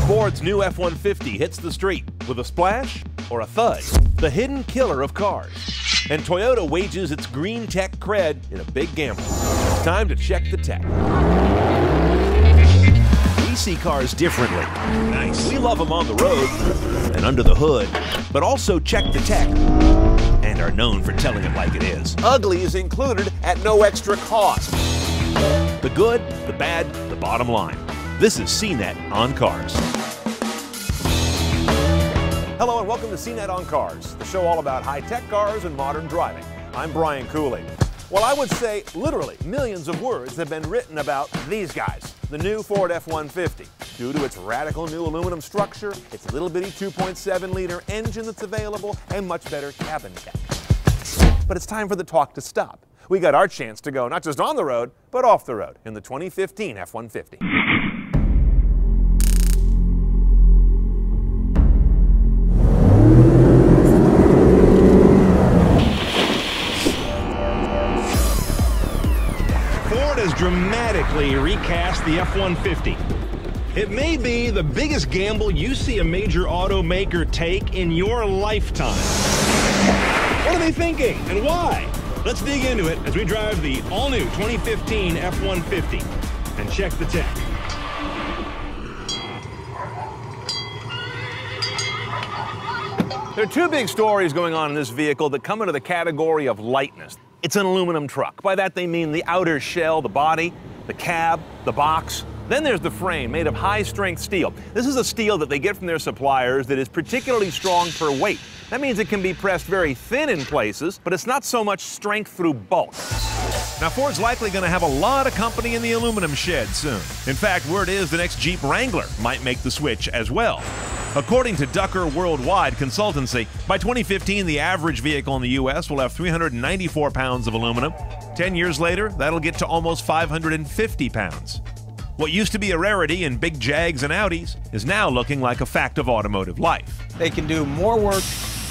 Ford's new F-150 hits the street with a splash or a thud, the hidden killer of cars. And Toyota wages its green tech cred in a big gamble. It's time to check the tech. We see cars differently. Nice. We love them on the road and under the hood, but also check the tech and are known for telling it like it is. Ugly is included at no extra cost. The good, the bad, the bottom line. This is CNET on Cars. Hello and welcome to CNET on Cars, the show all about high-tech cars and modern driving. I'm Brian Cooley. Well, I would say literally millions of words have been written about these guys, the new Ford F-150. Due to its radical new aluminum structure, its little bitty 2.7-liter engine that's available, and much better cabin tech. But it's time for the talk to stop. We got our chance to go not just on the road, but off the road in the 2015 F-150. Ford has dramatically recast the F-150. It may be the biggest gamble you see a major automaker take in your lifetime. What are they thinking and why? Let's dig into it as we drive the all-new 2015 F-150 and check the tech. There are two big stories going on in this vehicle that come into the category of lightness. It's an aluminum truck. By that they mean the outer shell, the body, the cab, the box. Then there's the frame, made of high-strength steel. This is a steel that they get from their suppliers that is particularly strong per weight. That means it can be pressed very thin in places, but it's not so much strength through bulk. Now, Ford's likely going to have a lot of company in the aluminum shed soon. In fact, word is the next Jeep Wrangler might make the switch as well. According to Ducker Worldwide Consultancy, by 2015, the average vehicle in the U.S. will have 394 pounds of aluminum. 10 years later, that'll get to almost 550 pounds. What used to be a rarity in big Jags and Audis is now looking like a fact of automotive life. They can do more work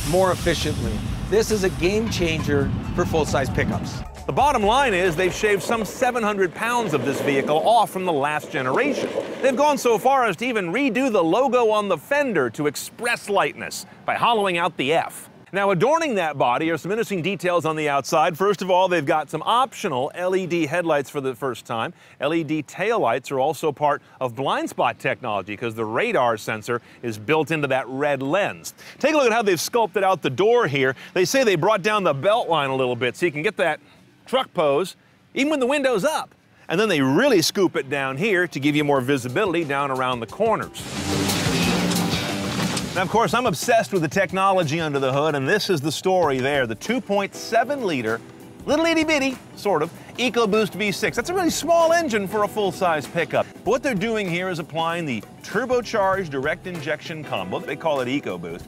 more efficiently. This is a game changer for full-size pickups. The bottom line is they've shaved some 700 pounds of this vehicle off from the last generation. They've gone so far as to even redo the logo on the fender to express lightness by hollowing out the F. Now, adorning that body are some interesting details on the outside. First of all, they've got some optional LED headlights for the first time. LED taillights are also part of blind spot technology because the radar sensor is built into that red lens. Take a look at how they've sculpted out the door here. They say they brought down the belt line a little bit so you can get that truck pose even when the window's up. And then they really scoop it down here to give you more visibility down around the corners. Now, of course, I'm obsessed with the technology under the hood, and this is the story there. The 2.7-liter, little itty-bitty, sort of, EcoBoost V6. That's a really small engine for a full-size pickup. But what they're doing here is applying the turbocharged direct injection combo. They call it EcoBoost.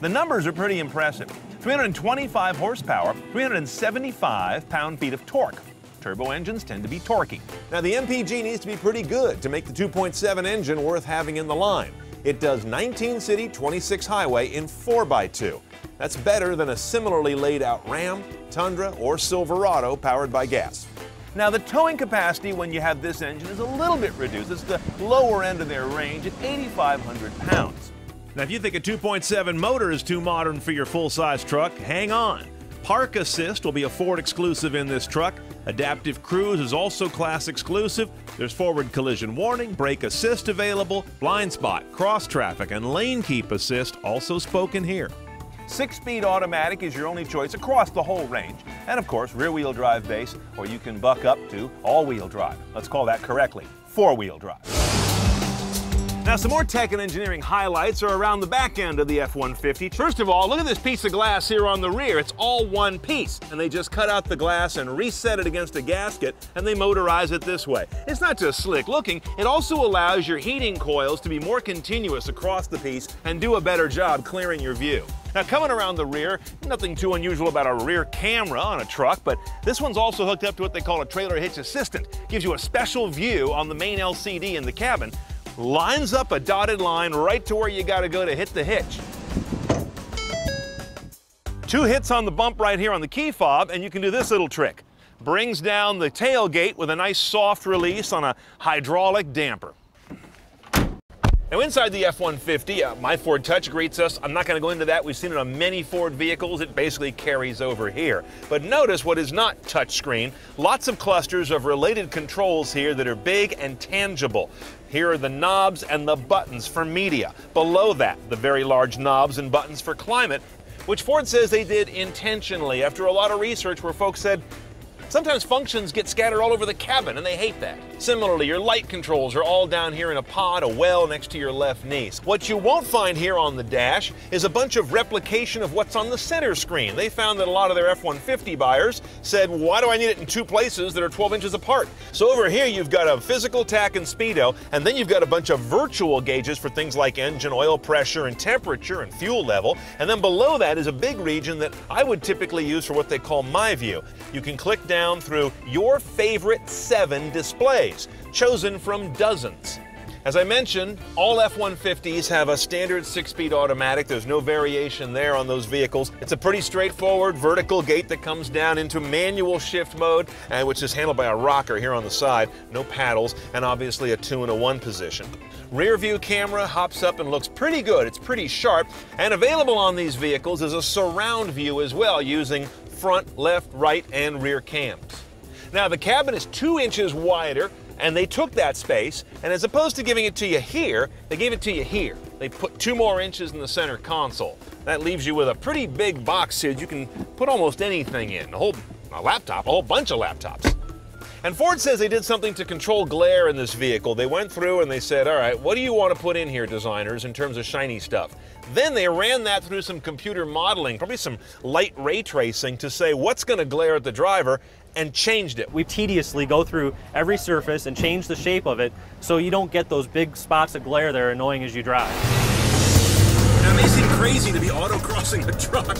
The numbers are pretty impressive. 325 horsepower, 375 pound-feet of torque. Turbo engines tend to be torquey. Now, the MPG needs to be pretty good to make the 2.7 engine worth having in the line. It does 19 city, 26 highway in 4x2. That's better than a similarly laid out Ram, Tundra, or Silverado powered by gas. Now, the towing capacity when you have this engine is a little bit reduced. It's the lower end of their range at 8,500 pounds. Now, if you think a 2.7 motor is too modern for your full-size truck, hang on. Park Assist will be a Ford exclusive in this truck. Adaptive Cruise is also class exclusive. There's forward collision warning, brake assist available, blind spot, cross traffic, and lane keep assist also spoken here. 6-speed automatic is your only choice across the whole range. And of course, rear-wheel drive base, or you can buck up to all-wheel drive. Let's call that correctly, 4-wheel drive. Now, some more tech and engineering highlights are around the back end of the F-150. First of all, look at this piece of glass here on the rear. It's all one piece, and they just cut out the glass and reset it against a gasket, and they motorize it this way. It's not just slick looking, it also allows your heating coils to be more continuous across the piece and do a better job clearing your view. Now, coming around the rear, nothing too unusual about a rear camera on a truck, but this one's also hooked up to what they call a trailer hitch assistant. Gives you a special view on the main LCD in the cabin. Lines up a dotted line right to where you gotta go to hit the hitch. 2 hits on the bump right here on the key fob, and you can do this little trick. Brings down the tailgate with a nice soft release on a hydraulic damper. Now inside the F-150, my Ford Touch greets us. I'm not going to go into that. We've seen it on many Ford vehicles. It basically carries over here. But notice what is not touchscreen. Lots of clusters of related controls here that are big and tangible. Here are the knobs and the buttons for media. Below that, the very large knobs and buttons for climate, which Ford says they did intentionally after a lot of research where folks said, sometimes functions get scattered all over the cabin, and they hate that. Similarly, your light controls are all down here in a pod, a well next to your left knee. What you won't find here on the dash is a bunch of replication of what's on the center screen. They found that a lot of their F-150 buyers said, why do I need it in two places that are 12 inches apart? So over here, you've got a physical tach and speedo, and then you've got a bunch of virtual gauges for things like engine oil pressure and temperature and fuel level. And then below that is a big region that I would typically use for what they call My View. You can click down through your favorite 7 displays, chosen from dozens. As I mentioned, all F-150s have a standard 6-speed automatic. There's no variation there on those vehicles. It's a pretty straightforward vertical gate that comes down into manual shift mode, which is handled by a rocker here on the side, no paddles, and obviously a 2 and a 1 position. Rear view camera hops up and looks pretty good. It's pretty sharp, and available on these vehicles is a surround view as well, using front, left, right, and rear cams. Now the cabin is 2 inches wider, and they took that space, and as opposed to giving it to you here, they gave it to you here. They put 2 more inches in the center console. That leaves you with a pretty big box here. You can put almost anything in, a laptop, a whole bunch of laptops. And Ford says they did something to control glare in this vehicle. They went through and they said, all right, what do you want to put in here, designers, in terms of shiny stuff? Then they ran that through some computer modeling, probably some light ray tracing, to say what's going to glare at the driver, and changed it. We tediously go through every surface and change the shape of it so you don't get those big spots of glare that are annoying as you drive. Now, it may seem crazy to be autocrossing a truck.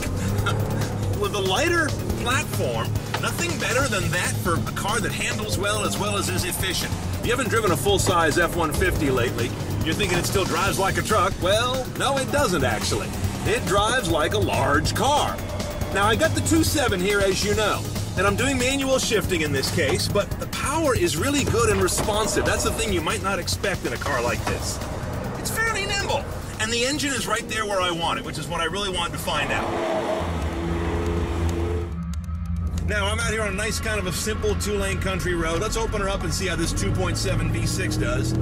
With a lighter platform, nothing better than that for a car that handles well as is efficient. If you haven't driven a full-size F-150 lately, you're thinking it still drives like a truck. Well, no, it doesn't actually. It drives like a large car. Now, I got the 2.7 here, as you know, and I'm doing manual shifting in this case, but the power is really good and responsive. That's the thing you might not expect in a car like this. It's fairly nimble, and the engine is right there where I want it, which is what I really wanted to find out. Now, I'm out here on a nice kind of a simple 2-lane country road. Let's open her up and see how this 2.7 V6 does.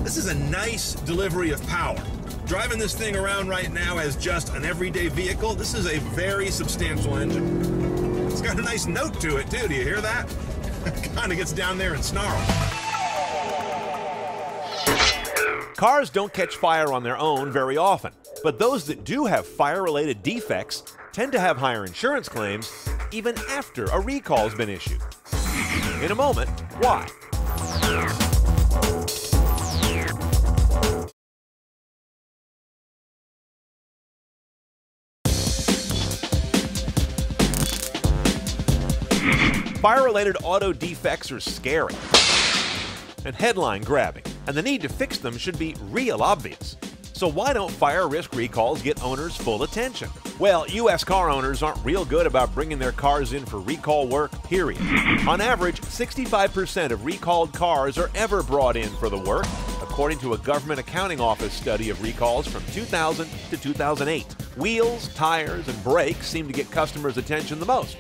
This is a nice delivery of power. Driving this thing around right now as just an everyday vehicle, this is a very substantial engine. It's got a nice note to it, too. Do you hear that? It kind of gets down there and snarls. Cars don't catch fire on their own very often, but those that do have fire-related defects tend to have higher insurance claims even after a recall's been issued. In a moment, why? Fire-related auto defects are scary and headline-grabbing, and the need to fix them should be real obvious. So why don't fire risk recalls get owners full attention? Well, U.S. car owners aren't real good about bringing their cars in for recall work, period. On average, 65% of recalled cars are ever brought in for the work, according to a government accounting office study of recalls from 2000 to 2008. Wheels, tires, and brakes seem to get customers' attention the most.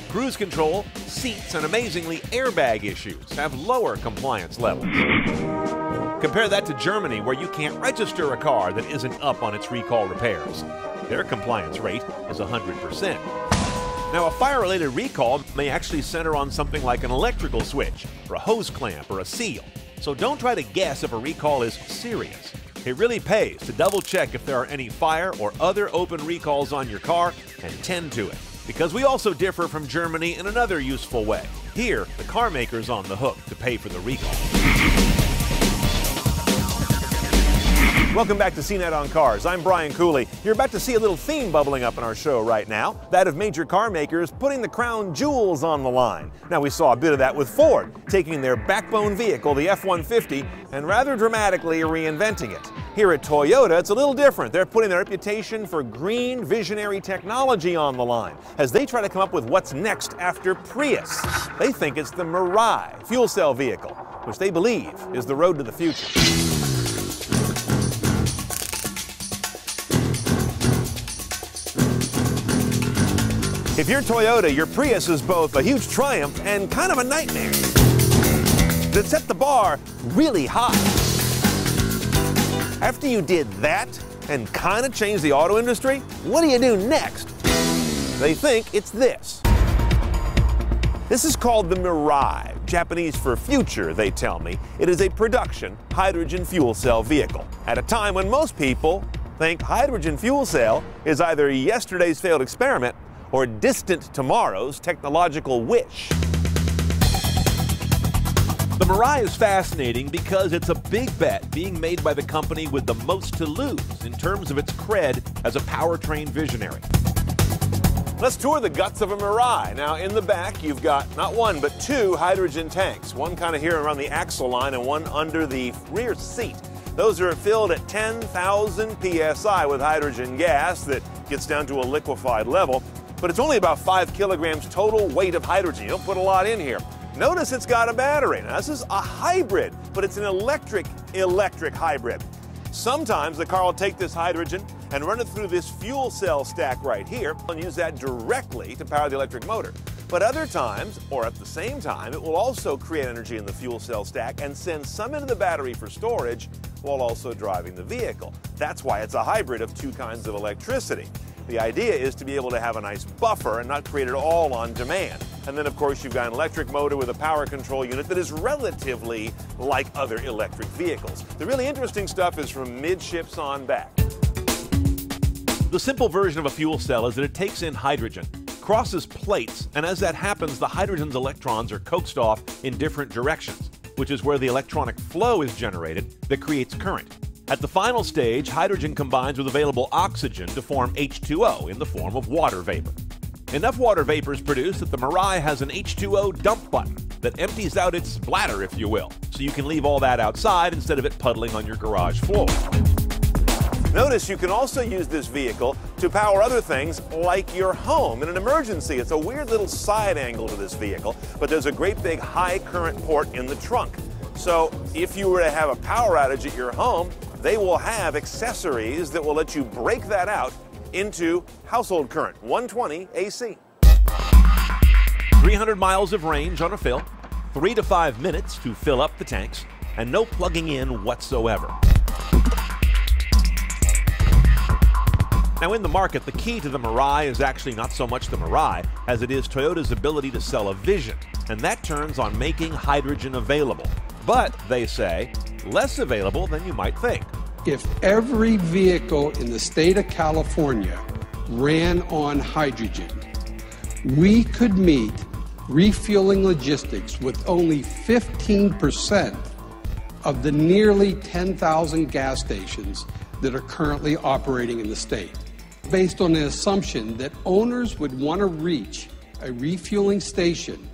Cruise control, seats, and amazingly airbag issues have lower compliance levels. Compare that to Germany, where you can't register a car that isn't up on its recall repairs. Their compliance rate is 100%. Now, a fire-related recall may actually center on something like an electrical switch, or a hose clamp, or a seal. So don't try to guess if a recall is serious. It really pays to double-check if there are any fire or other open recalls on your car and tend to it. Because we also differ from Germany in another useful way. Here, the car maker's on the hook to pay for the recall. Welcome back to CNET on Cars. I'm Brian Cooley. You're about to see a little theme bubbling up in our show right now, that of major car makers putting the crown jewels on the line. Now, we saw a bit of that with Ford, taking their backbone vehicle, the F-150, and rather dramatically reinventing it. Here at Toyota, it's a little different. They're putting their reputation for green, visionary technology on the line as they try to come up with what's next after Prius. They think it's the Mirai fuel cell vehicle, which they believe is the road to the future. If you're Toyota, your Prius is both a huge triumph and kind of a nightmare. It set the bar really high. After you did that and kind of changed the auto industry, what do you do next? They think it's this. This is called the Mirai, Japanese for future, they tell me. It is a production hydrogen fuel cell vehicle at a time when most people think hydrogen fuel cell is either yesterday's failed experiment or distant tomorrow's technological wish. The Mirai is fascinating because it's a big bet being made by the company with the most to lose in terms of its cred as a powertrain visionary. Let's tour the guts of a Mirai. Now, in the back, you've got not one, but two hydrogen tanks. One kind of here around the axle line and one under the rear seat. Those are filled at 10,000 psi with hydrogen gas that gets down to a liquefied level. But it's only about 5 kilograms total weight of hydrogen. You don't put a lot in here. Notice it's got a battery. Now, this is a hybrid, but it's an electric hybrid. Sometimes the car will take this hydrogen and run it through this fuel cell stack right here and use that directly to power the electric motor. But other times, or at the same time, it will also create energy in the fuel cell stack and send some into the battery for storage while also driving the vehicle. That's why it's a hybrid of two kinds of electricity. The idea is to be able to have a nice buffer and not create it all on demand. And then, of course, you've got an electric motor with a power control unit that is relatively like other electric vehicles. The really interesting stuff is from midships on back. The simple version of a fuel cell is that it takes in hydrogen, crosses plates, and as that happens, the hydrogen's electrons are coaxed off in different directions, which is where the electronic flow is generated that creates current. At the final stage, hydrogen combines with available oxygen to form H2O in the form of water vapor. Enough water vapor is produced that the Mirai has an H2O dump button that empties out its bladder, if you will, so you can leave all that outside instead of it puddling on your garage floor. Notice you can also use this vehicle to power other things like your home in an emergency. It's a weird little side angle to this vehicle, but there's a great big high current port in the trunk. So if you were to have a power outage at your home, they will have accessories that will let you break that out into household current, 120 AC. 300 miles of range on a fill, 3 to 5 minutes to fill up the tanks, and no plugging in whatsoever. Now in the market, the key to the Mirai is actually not so much the Mirai as it is Toyota's ability to sell a vision, and that turns on making hydrogen available. But, they say, less available than you might think. If every vehicle in the state of California ran on hydrogen, we could meet refueling logistics with only 15% of the nearly 10,000 gas stations that are currently operating in the state, based on the assumption that owners would want to reach a refueling station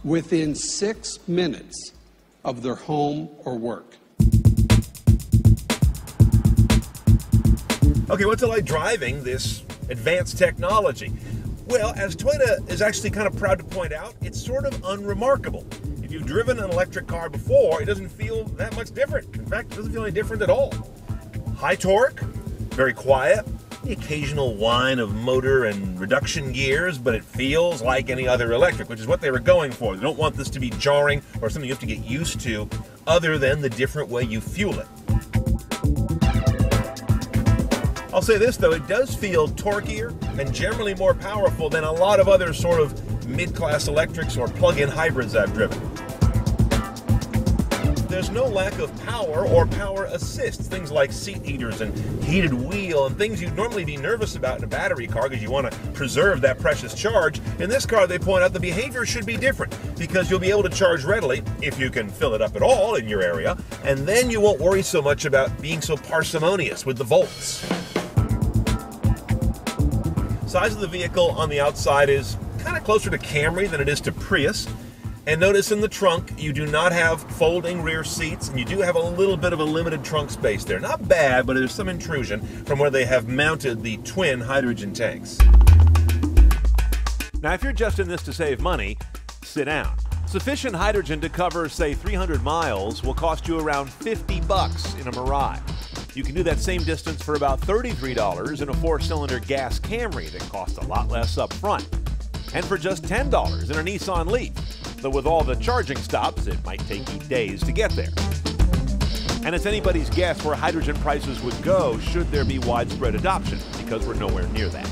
within 6 minutes of their home or work. Okay, what's it like driving this advanced technology? Well, as Toyota is actually kind of proud to point out, it's sort of unremarkable. If you've driven an electric car before, it doesn't feel that much different. In fact, it doesn't feel any different at all. High torque, very quiet, the occasional whine of motor and reduction gears, but it feels like any other electric, which is what they were going for. They don't want this to be jarring or something you have to get used to, other than the different way you fuel it. I'll say this though, it does feel torquier and generally more powerful than a lot of other sort of mid-class electrics or plug-in hybrids I've driven. There's no lack of power or power assist, things like seat heaters and heated wheel and things you'd normally be nervous about in a battery car because you want to preserve that precious charge. In this car, they point out the behavior should be different because you'll be able to charge readily if you can fill it up at all in your area, and then you won't worry so much about being so parsimonious with the volts. Size of the vehicle on the outside is kind of closer to Camry than it is to Prius. And notice in the trunk, you do not have folding rear seats, and you do have a little bit of a limited trunk space there. Not bad, but there's some intrusion from where they have mounted the twin hydrogen tanks. Now, if you're just in this to save money, sit down. Sufficient hydrogen to cover, say, 300 miles will cost you around $50 in a Mirai. You can do that same distance for about $33 in a 4-cylinder gas Camry that costs a lot less up front. and for just $10 in a Nissan Leaf. Though with all the charging stops, it might take you days to get there. And it's anybody's guess where hydrogen prices would go should there be widespread adoption, because we're nowhere near that.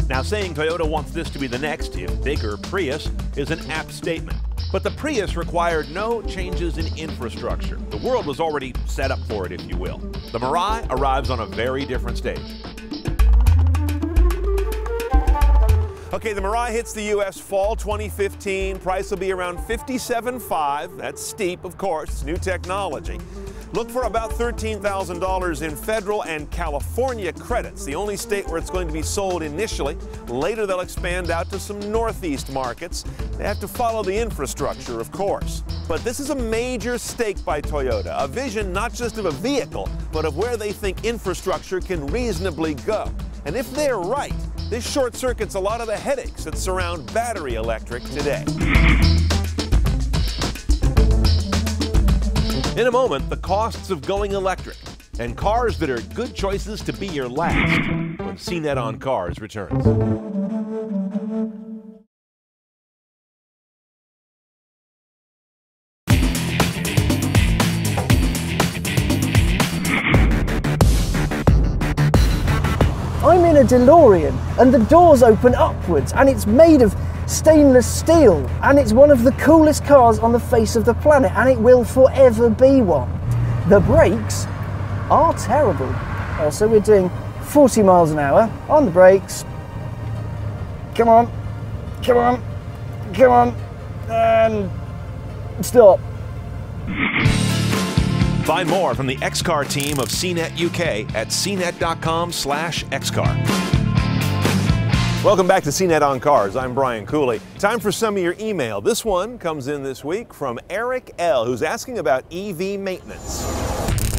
Now, saying Toyota wants this to be the next, if bigger, Prius is an apt statement. But the Prius required no changes in infrastructure. The world was already set up for it, if you will. The Mirai arrives on a very different stage. Okay, the Mirai hits the U.S. fall 2015. Price will be around $57,500. That's steep, of course. It's new technology. Look for about $13,000 in federal and California credits, the only state where it's going to be sold initially. Later, they'll expand out to some Northeast markets. They have to follow the infrastructure, of course. But this is a major stake by Toyota, a vision not just of a vehicle, but of where they think infrastructure can reasonably go. And if they're right, this short circuits a lot of the headaches that surround battery electric today. In a moment, the costs of going electric and cars that are good choices to be your last when CNET on Cars returns. I'm in a DeLorean and the doors open upwards and it's made of stainless steel and it's one of the coolest cars on the face of the planet and it will forever be one. The brakes are terrible. So we're doing 40 miles an hour on the brakes. Come on, come on, come on, and stop. Find more from the XCar team of CNET UK at cnet.com/XCar. Welcome back to CNET on Cars. I'm Brian Cooley. Time for some of your email. This one comes in this week from Eric L., who's asking about EV maintenance.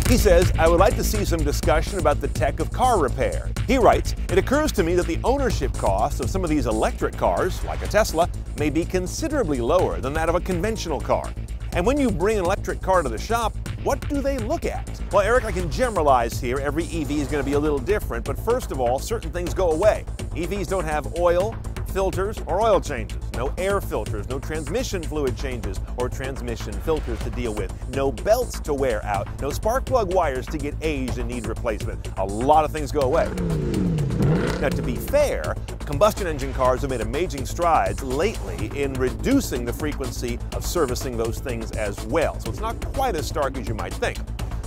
He says, I would like to see some discussion about the tech of car repair. He writes, it occurs to me that the ownership cost of some of these electric cars, like a Tesla, may be considerably lower than that of a conventional car. And when you bring an electric car to the shop, what do they look at? Well, Eric, I can generalize here. Every EV is going to be a little different, but first of all, certain things go away. EVs don't have oil, filters, or oil changes. No air filters, no transmission fluid changes or transmission filters to deal with. No belts to wear out, no spark plug wires to get aged and need replacement. A lot of things go away. Now, to be fair, combustion engine cars have made amazing strides lately in reducing the frequency of servicing those things as well. So it's not quite as stark as you might think.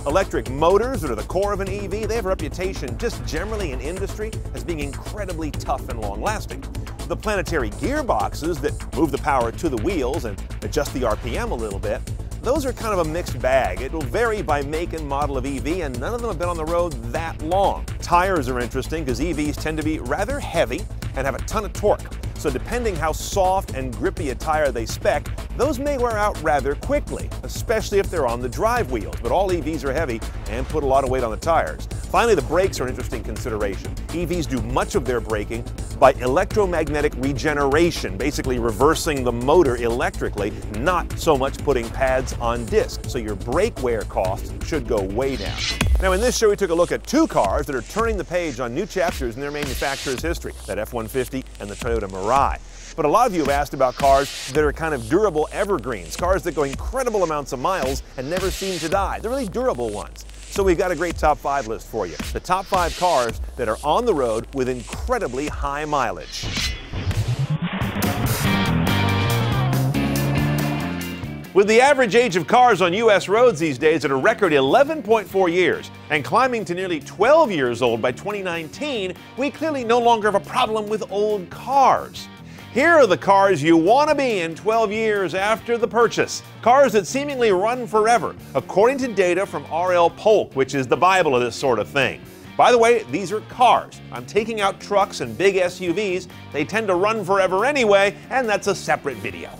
Electric motors that are the core of an EV, they have a reputation just generally in industry as being incredibly tough and long-lasting. The planetary gearboxes that move the power to the wheels and adjust the RPM a little bit, those are kind of a mixed bag. It will vary by make and model of EV, and none of them have been on the road that long. Tires are interesting because EVs tend to be rather heavy and have a ton of torque. So depending how soft and grippy a tire they spec, those may wear out rather quickly, especially if they're on the drive wheels. But all EVs are heavy and put a lot of weight on the tires. Finally, the brakes are an interesting consideration. EVs do much of their braking by electromagnetic regeneration, basically reversing the motor electrically, not so much putting pads on disc. So your brake wear costs should go way down. Now, in this show, we took a look at two cars that are turning the page on new chapters in their manufacturer's history, that F-150 and the Toyota Mirai. But a lot of you have asked about cars that are kind of durable evergreens, cars that go incredible amounts of miles and never seem to die. They're really durable ones. So we've got a great top 5 list for you. The top 5 cars that are on the road with incredibly high mileage. With the average age of cars on U.S. roads these days at a record 11.4 years and climbing to nearly 12 years old by 2019, we clearly no longer have a problem with old cars. Here are the cars you want to be in 12 years after the purchase. Cars that seemingly run forever, according to data from R.L. Polk, which is the Bible of this sort of thing. By the way, these are cars. I'm taking out trucks and big SUVs. They tend to run forever anyway, and that's a separate video.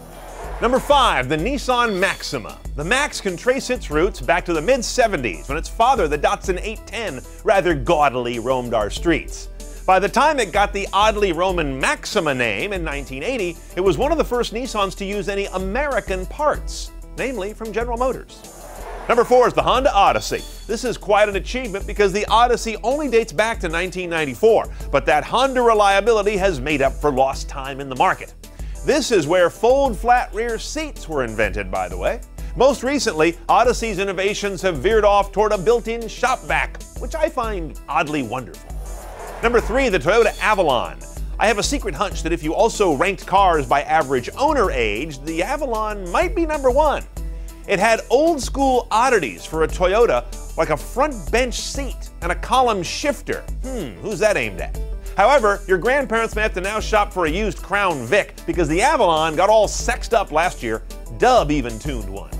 Number 5, the Nissan Maxima. The Max can trace its roots back to the mid-70s when its father, the Datsun 810, rather gaudily roamed our streets. By the time it got the oddly Roman Maxima name in 1980, it was one of the first Nissans to use any American parts, namely from General Motors. Number 4 is the Honda Odyssey. This is quite an achievement because the Odyssey only dates back to 1994, but that Honda reliability has made up for lost time in the market. This is where fold flat rear seats were invented, by the way. Most recently, Odyssey's innovations have veered off toward a built-in shop vac, which I find oddly wonderful. Number 3, the Toyota Avalon. I have a secret hunch that if you also ranked cars by average owner age, the Avalon might be number 1. It had old-school oddities for a Toyota, like a front bench seat and a column shifter. Who's that aimed at? However, your grandparents may have to now shop for a used Crown Vic because the Avalon got all sexed up last year. Dub even tuned one.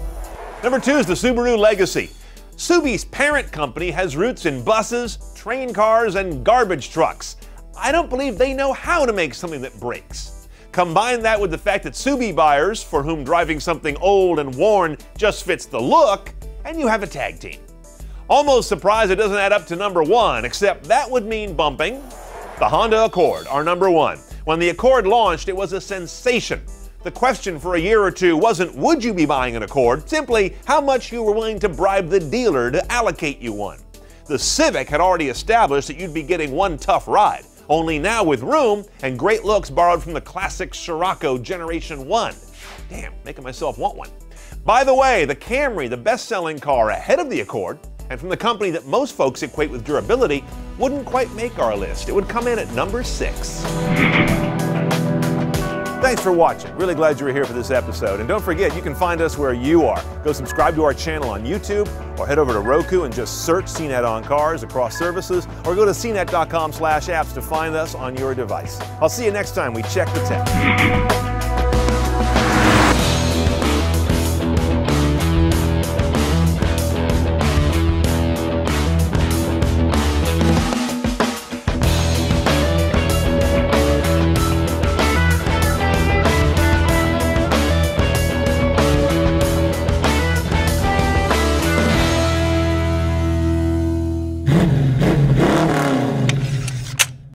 Number 2 is the Subaru Legacy. Subi's parent company has roots in buses, train cars, and garbage trucks. I don't believe they know how to make something that breaks. Combine that with the fact that Subi buyers, for whom driving something old and worn just fits the look, and you have a tag team. Almost surprised it doesn't add up to number 1, except that would mean bumping the Honda Accord, our number 1. When the Accord launched, it was a sensation. The question for a year or two wasn't would you be buying an Accord, simply how much you were willing to bribe the dealer to allocate you one. The Civic had already established that you'd be getting one tough ride, only now with room and great looks borrowed from the classic Scirocco Generation 1. Damn, making myself want one. By the way, the Camry, the best-selling car ahead of the Accord, and from the company that most folks equate with durability, wouldn't quite make our list. It would come in at number 6. Thanks for watching. Really glad you were here for this episode. And don't forget, you can find us where you are. Go subscribe to our channel on YouTube, or head over to Roku and just search CNET on Cars across services, or go to cnet.com/apps to find us on your device. I'll see you next time we check the tech.